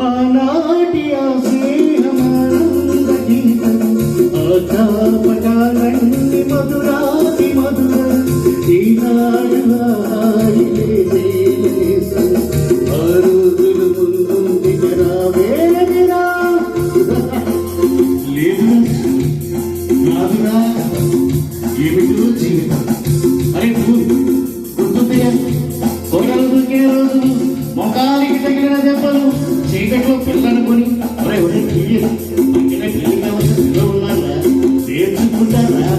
ఆనాటి ఆ స్నేహమానంద గీతం ఆచాపటాలన్నీ మధురాతి మధుర ఈనాడు ఆ రోజులు ముందుంది రావేదిరా లేదు నాదురా ఏమిటో జీవితం అరే గుర్తుందయ్యా పొగలు దొరికే రోజు మొఖానికి తగిలిన దెబ్బలు చీకట్లో పిల్లనుకొని ఒరే ఒరే పిల్లలు పెళ్లి కావాల్సిన పిల్లలు ఉన్నారా నేర్చుకుంటారా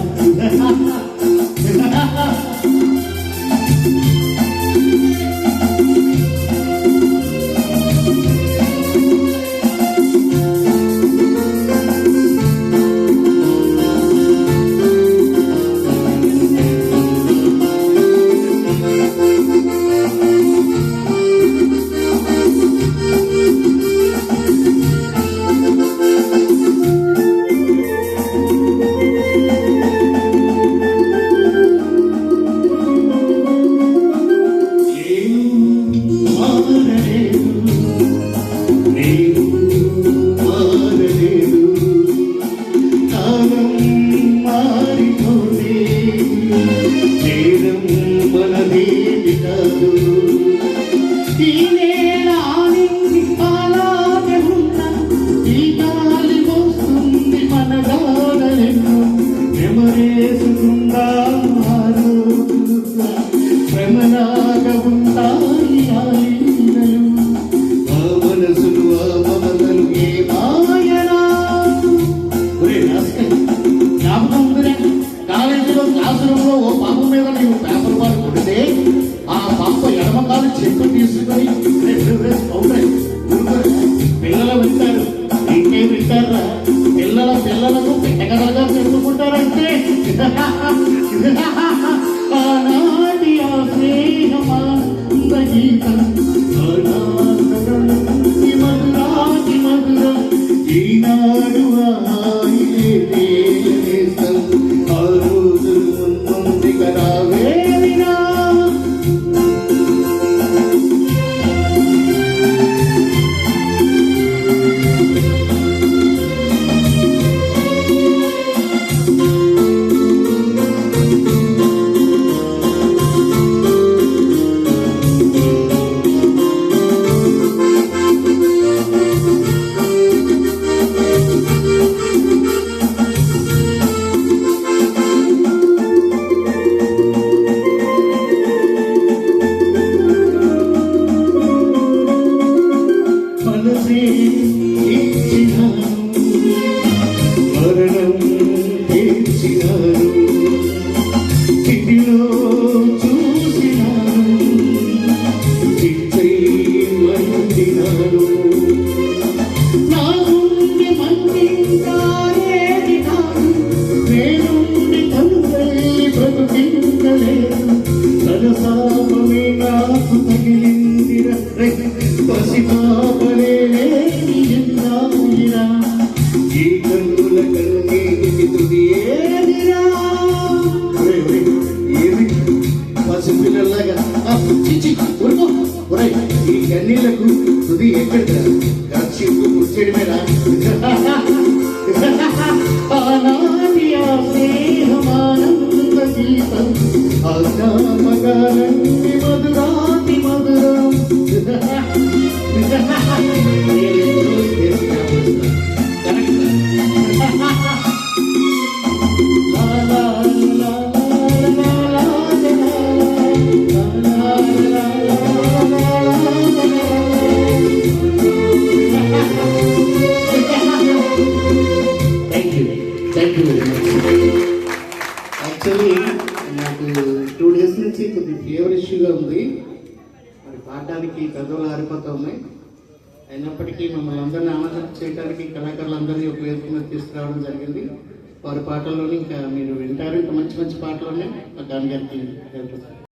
పిల్లలు వింటారు ఇంకేం వింటారా పిల్లలకు పెట్టగలగా చెప్పుకుంటారంటే ఆనాటి ఆ స్నేహమానంద గీతం మధురాతి మధుర ఈనాడు ఆ రోజులు ముందు రావేదిరా ఈ కన్నీళ్లకు తుది ఎక్కడ కాక్షిప్పు ముచ్చడిమేరా ఆనాటి ఆ స్నేహమానంద గీతం ఆజ్ఞాపకాలన్నీ మధురాతి మధురం యాక్చువల్లీ నాకు 2 days నుంచి కొద్ది ఫీవర్ ఇష్యూగా ఉంది. మరి పాడడానికి పెద్దలు ఆరిపోతూ ఉన్నాయి. అయినప్పటికీ మమ్మల్ని అందరినీ ఆనందం చేయడానికి కళాకారులందరినీ ఒక వేదిక మీద తీసుకురావడం జరిగింది. వారి పాటల్లోనే ఇంకా మీరు వింటారు. ఇంకా మంచి మంచి పాటలోనే మా గాంధీ గారికి